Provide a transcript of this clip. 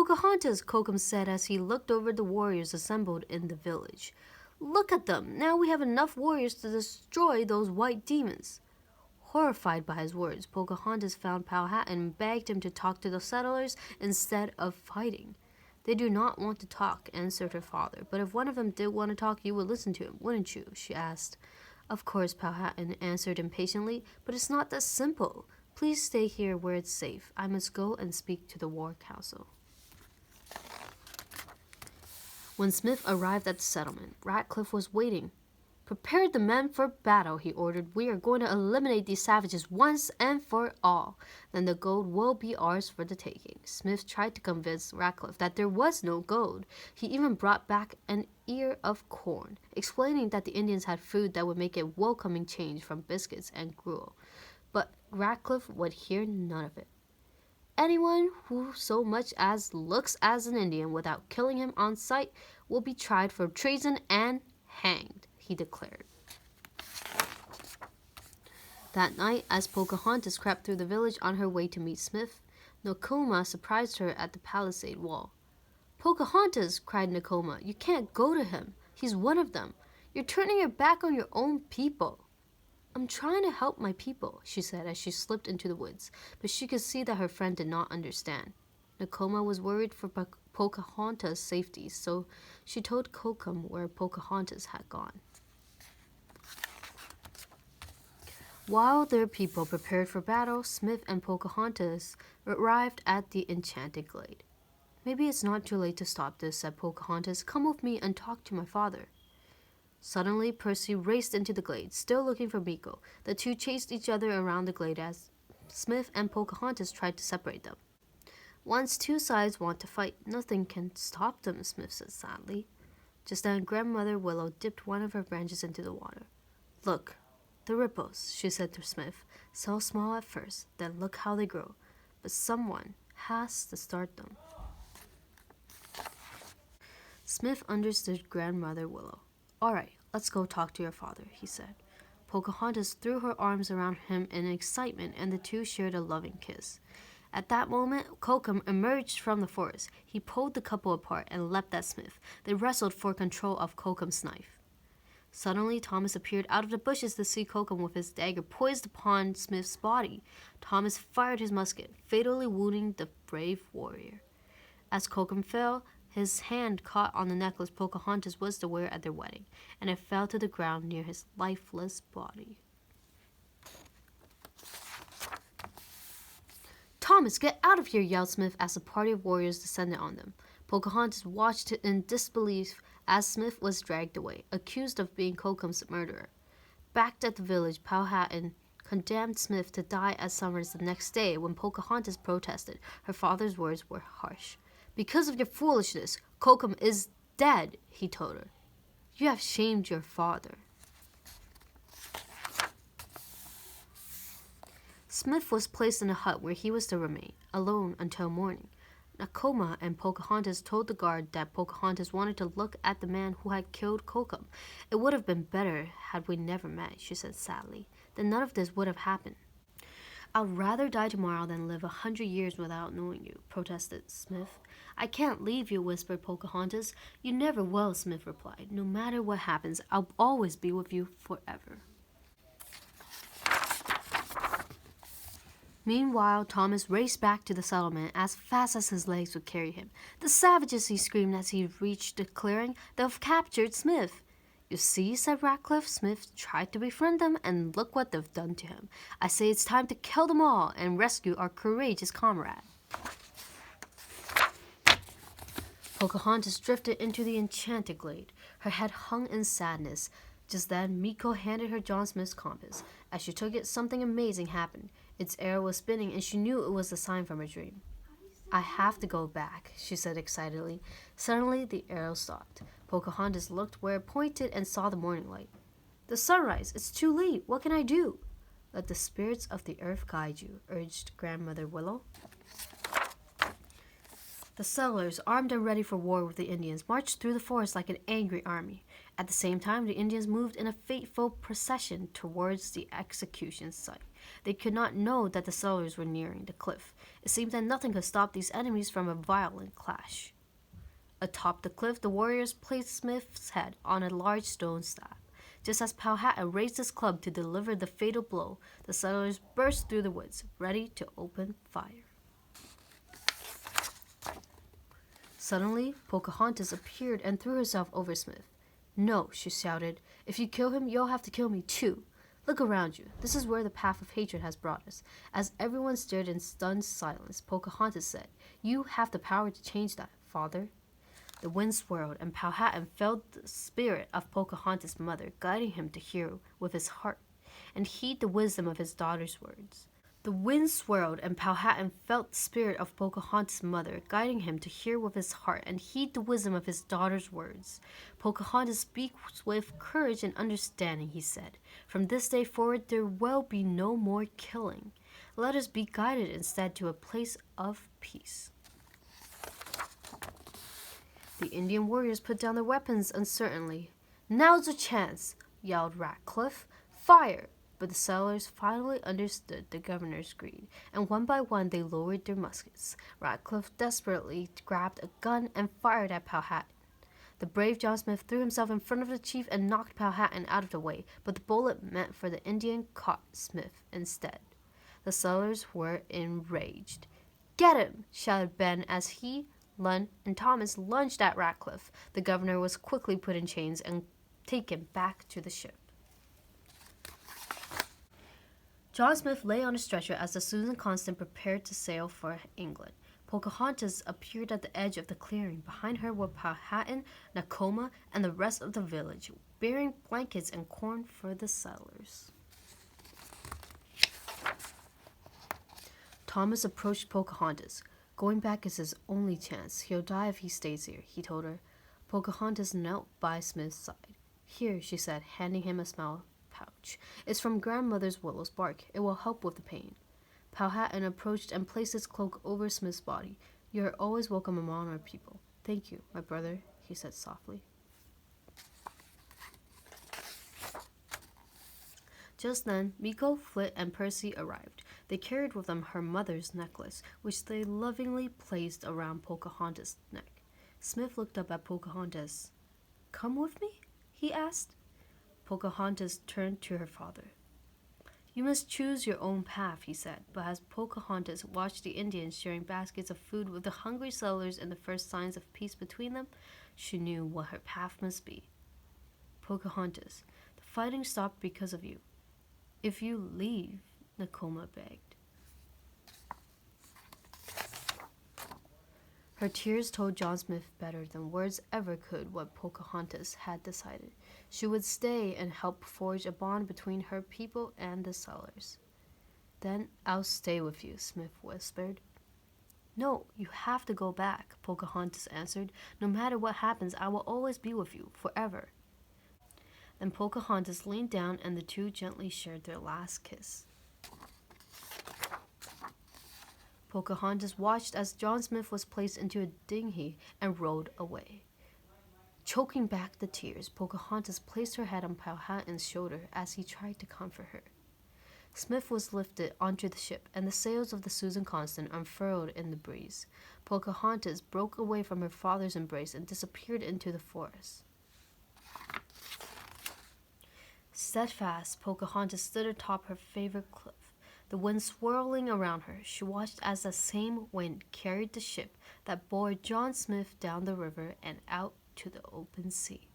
Pocahontas, Kokum said as he looked over the warriors assembled in the village. Look at them! Now we have enough warriors to destroy those white demons. Horrified by his words, Pocahontas found Powhatan and begged him to talk to the settlers instead of fighting. They do not want to talk, answered her father, but if one of them did want to talk, you would listen to him, wouldn't you? She asked. Of course, Powhatan answered impatiently, but it's not that simple. Please stay here where it's safe. I must go and speak to the war council. When Smith arrived at the settlement, Ratcliffe was waiting. Prepare the men for battle, he ordered. We are going to eliminate these savages once and for all. Then the gold will be ours for the taking. Smith tried to convince Ratcliffe that there was no gold. He even brought back an ear of corn, explaining that the Indians had food that would make a welcoming change from biscuits and gruel. But Ratcliffe would hear none of it. Anyone who so much as looks as an Indian without killing him on sight will be tried for treason and hanged, he declared. That night, as Pocahontas crept through the village on her way to meet Smith, Nakoma surprised her at the palisade wall. Pocahontas, cried Nakoma, you can't go to him. He's one of them. You're turning your back on your own people. I'm trying to help my people, she said as she slipped into the woods, but she could see that her friend did not understand. Nakoma was worried for Pocahontas' safety, so she told Kokum where Pocahontas had gone. While their people prepared for battle, Smith and Pocahontas arrived at the enchanted glade. Maybe it's not too late to stop this, said Pocahontas. Come with me and talk to my father. Suddenly, Percy raced into the glade, still looking for Meeko. The two chased each other around the glade as Smith and Pocahontas tried to separate them. Once two sides want to fight, nothing can stop them, Smith said sadly. Just then, Grandmother Willow dipped one of her branches into the water. Look, the ripples, she said to Smith, so small at first, then look how they grow. But someone has to start them. Smith understood Grandmother Willow. All right, let's go talk to your father, he said. Pocahontas threw her arms around him in excitement, and the two shared a loving kiss. At that moment, Kokum emerged from the forest. He pulled the couple apart and leapt at Smith. They wrestled for control of Kokum's knife. Suddenly, Thomas appeared out of the bushes to see Kokum with his dagger poised upon Smith's body. Thomas fired his musket, fatally wounding the brave warrior. As Kokum fell, his hand caught on the necklace Pocahontas was to wear at their wedding, and it fell to the ground near his lifeless body. Thomas, get out of here, yelled Smith as a party of warriors descended on them. Pocahontas watched in disbelief as Smith was dragged away, accused of being Kokum's murderer. Back at the village, Powhatan condemned Smith to die at Summers the next day. When Pocahontas protested, her father's words were harsh. Because of your foolishness, Kokum is dead, he told her. You have shamed your father. Smith was placed in a hut where he was to remain, alone until morning. Nakoma and Pocahontas told the guard that Pocahontas wanted to look at the man who had killed Kokum. It would have been better had we never met, she said sadly. Then none of this would have happened. I'd rather die tomorrow than live 100 years without knowing you, protested Smith. I can't leave you, whispered Pocahontas. You never will, Smith replied. No matter what happens, I'll always be with you forever. Meanwhile, Thomas raced back to the settlement as fast as his legs would carry him. The savages, he screamed as he reached the clearing. They've captured Smith. You see, said Ratcliffe. Smith tried to befriend them, and look what they've done to him. I say it's time to kill them all and rescue our courageous comrade. Pocahontas drifted into the enchanted glade. Her head hung in sadness. Just then, Meeko handed her John Smith's compass. As she took it, something amazing happened. Its arrow was spinning, and she knew it was a sign from her dream. I have to go back, she said excitedly. Suddenly, the arrow stopped. Pocahontas looked where it pointed and saw the morning light. The sunrise! It's too late! What can I do? Let the spirits of the earth guide you, urged Grandmother Willow. The settlers, armed and ready for war with the Indians, marched through the forest like an angry army. At the same time, the Indians moved in a fateful procession towards the execution site. They could not know that the settlers were nearing the cliff. It seemed that nothing could stop these enemies from a violent clash. Atop the cliff, the warriors placed Smith's head on a large stone slab. Just as Powhatan raised his club to deliver the fatal blow, the settlers burst through the woods, ready to open fire. Suddenly, Pocahontas appeared and threw herself over Smith. "No," she shouted. "If you kill him, you'll have to kill me too. Look around you. This is where the path of hatred has brought us." As everyone stared in stunned silence, Pocahontas said, "You have the power to change that, Father." The wind swirled, and Powhatan felt the spirit of Pocahontas' mother guiding him to hear with his heart and heed the wisdom of his daughter's words. The wind swirled, and Powhatan felt the spirit of Pocahontas' mother guiding him to hear with his heart and heed the wisdom of his daughter's words. "Pocahontas speaks with courage and understanding," he said. "From this day forward there will be no more killing. Let us be guided instead to a place of peace." The Indian warriors put down their weapons uncertainly. "Now's the chance!" yelled Ratcliffe. "Fire!" But the settlers finally understood the governor's greed, and one by one they lowered their muskets. Ratcliffe desperately grabbed a gun and fired at Powhatan. The brave John Smith threw himself in front of the chief and knocked Powhatan out of the way, but the bullet meant for the Indian caught Smith instead. The settlers were enraged. "Get him!" shouted Ben as he, Lund, and Thomas lunged at Ratcliffe. The governor was quickly put in chains and taken back to the ship. John Smith lay on a stretcher as the Susan Constant prepared to sail for England. Pocahontas appeared at the edge of the clearing. Behind her were Powhatan, Nakoma, and the rest of the village, bearing blankets and corn for the settlers. Thomas approached Pocahontas. "Going back is his only chance. He'll die if he stays here," he told her. Pocahontas knelt by Smith's side. "Here," she said, handing him a small pouch. "It's from grandmother's willow's bark. It will help with the pain." Powhatan approached and placed his cloak over Smith's body. "You are always welcome among our people." "Thank you, my brother," he said softly. Just then, Miko, Flit, and Percy arrived. They carried with them her mother's necklace, which they lovingly placed around Pocahontas' neck. Smith looked up at Pocahontas. "Come with me?" he asked. Pocahontas turned to her father. "You must choose your own path," he said, but as Pocahontas watched the Indians sharing baskets of food with the hungry settlers and the first signs of peace between them, she knew what her path must be. "Pocahontas, the fighting stopped because of you. If you leave," Nakoma begged. Her tears told John Smith better than words ever could what Pocahontas had decided. She would stay and help forge a bond between her people and the settlers. "Then I'll stay with you," Smith whispered. "No, you have to go back," Pocahontas answered. "No matter what happens, I will always be with you, forever." Then Pocahontas leaned down and the two gently shared their last kiss. Pocahontas watched as John Smith was placed into a dinghy and rowed away. Choking back the tears, Pocahontas placed her head on Powhatan's shoulder as he tried to comfort her. Smith was lifted onto the ship, and the sails of the Susan Constant unfurled in the breeze. Pocahontas broke away from her father's embrace and disappeared into the forest. Steadfast, Pocahontas stood atop her favorite cliff. The wind swirling around her, she watched as the same wind carried the ship that bore John Smith down the river and out to the open sea.